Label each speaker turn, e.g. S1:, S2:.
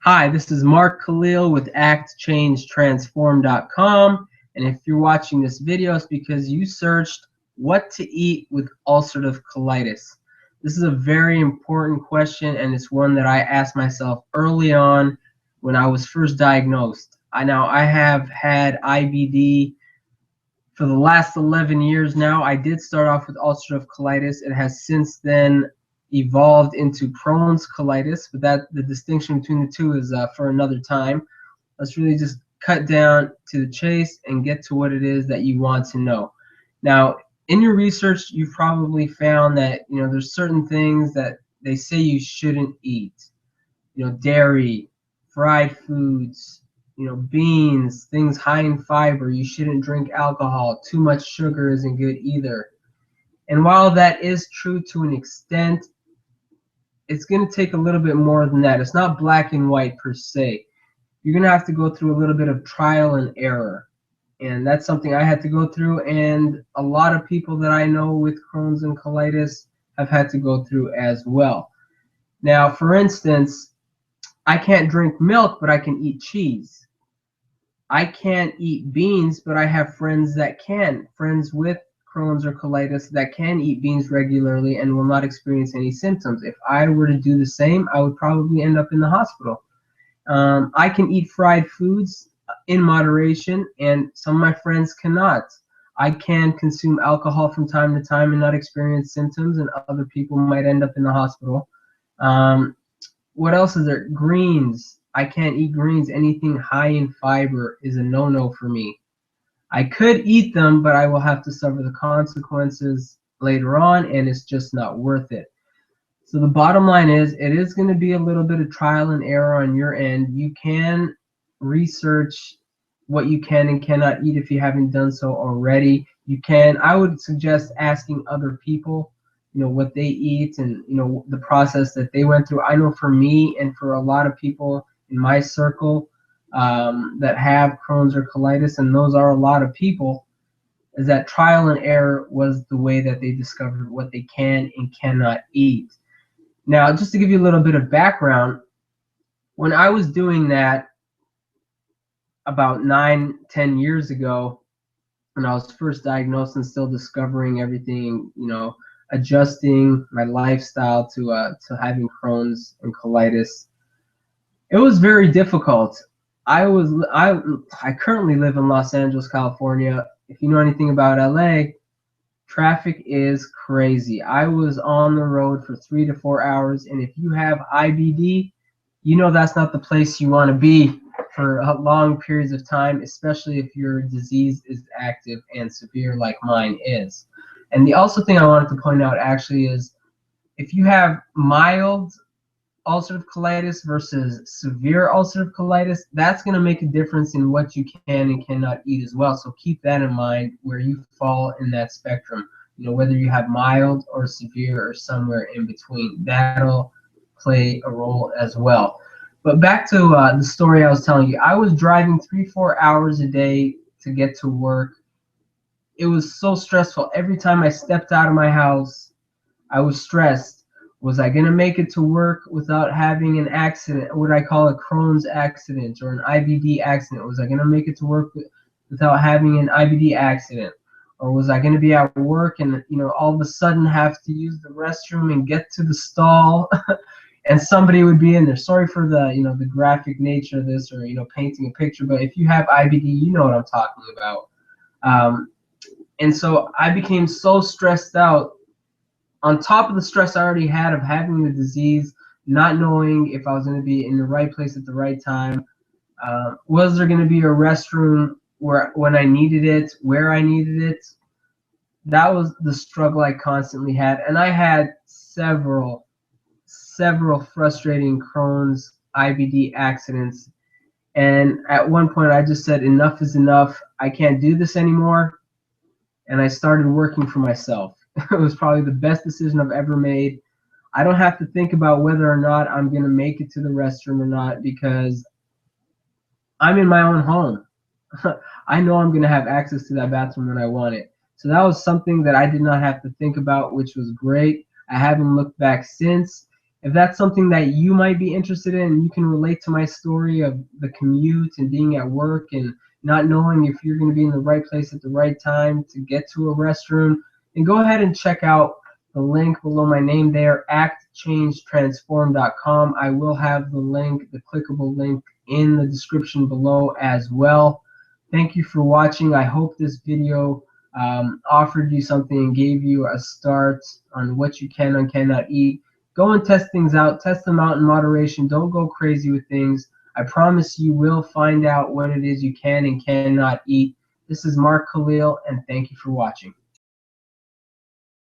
S1: Hi, this is Mark Khalil with ActChangeTransform.com, and if you're watching this video, it's because you searched what to eat with ulcerative colitis. This is a very important question, and it's one that I asked myself early on when I was first diagnosed. I have had IBD for the last 11 years now. I did start off with ulcerative colitis. It has since then evolved into Crohn's colitis, but the distinction between the two is for another time. Let's really just cut down to the chase and get to what it is that you want to know. Now, in your research, you've probably found that there's certain things that they say you shouldn't eat. Dairy, fried foods, beans, things high in fiber. You shouldn't drink alcohol. Too much sugar isn't good either. And while that is true to an extent, it's going to take a little bit more than that. It's not black and white per se. You're going to have to go through a little bit of trial and error. And that's something I had to go through, and a lot of people that I know with Crohn's and colitis have had to go through as well. Now, for instance, I can't drink milk, but I can eat cheese. I can't eat beans, but I have friends that can. Friends with Crohn's or colitis that can eat beans regularly and will not experience any symptoms. If I were to do the same, I would probably end up in the hospital. I can eat fried foods in moderation, and some of my friends cannot. I can consume alcohol from time to time and not experience symptoms, and other people might end up in the hospital. What else is there? Greens. I can't eat greens. Anything high in fiber is a no-no for me. I could eat them, but I will have to suffer the consequences later on, and it's just not worth it. So the bottom line is, it is going to be a little bit of trial and error on your end. You can research what you can and cannot eat if you haven't done so already. I would suggest asking other people, what they eat and, the process that they went through. I know for me and for a lot of people in my circle, that have Crohn's or colitis, and those are a lot of people, is that trial and error was the way that they discovered what they can and cannot eat. Now, just to give you a little bit of background, when I was doing that about 9-10 years ago, when I was first diagnosed and still discovering everything, adjusting my lifestyle to having Crohn's and colitis, it was very difficult. I currently live in Los Angeles, California. If you know anything about LA, traffic is crazy. I was on the road for 3 to 4 hours, and if you have IBD, that's not the place you want to be for long periods of time, especially if your disease is active and severe like mine is. And the also thing I wanted to point out actually is, if you have mild ulcerative colitis versus severe ulcerative colitis, that's going to make a difference in what you can and cannot eat as well. So keep that in mind where you fall in that spectrum. Whether you have mild or severe or somewhere in between, that'll play a role as well. But back to the story I was telling you. I was driving 3-4 hours a day to get to work. It was so stressful. Every time I stepped out of my house, I was stressed. Was I going to make it to work without having an accident, what I call a Crohn's accident or an IBD accident? Was I going to make it to work without having an IBD accident? Or was I going to be at work and, all of a sudden have to use the restroom and get to the stall and somebody would be in there? Sorry for the, the graphic nature of this, or, painting a picture, but if you have IBD, you know what I'm talking about. And so I became so stressed out, on top of the stress I already had of having the disease, not knowing if I was going to be in the right place at the right time. Was there going to be a restroom when I needed it, where I needed it? That was the struggle I constantly had. And I had several frustrating Crohn's IBD accidents. And at one point I just said, enough is enough. I can't do this anymore. And I started working for myself. It was probably the best decision I've ever made. I don't have to think about whether or not I'm going to make it to the restroom or not, because I'm in my own home. I know I'm going to have access to that bathroom when I want it. So that was something that I did not have to think about, which was great. I haven't looked back since. If that's something that you might be interested in, and you can relate to my story of the commute and being at work and not knowing if you're going to be in the right place at the right time to get to a restroom, then go ahead and check out the link below my name there, actchangetransform.com. I will have the link, the clickable link, in the description below as well. Thank you for watching. I hope this video offered you something and gave you a start on what you can and cannot eat. Go and test things out. Test them out in moderation. Don't go crazy with things. I promise you will find out what it is you can and cannot eat. This is Mark Khalil, and thank you for watching.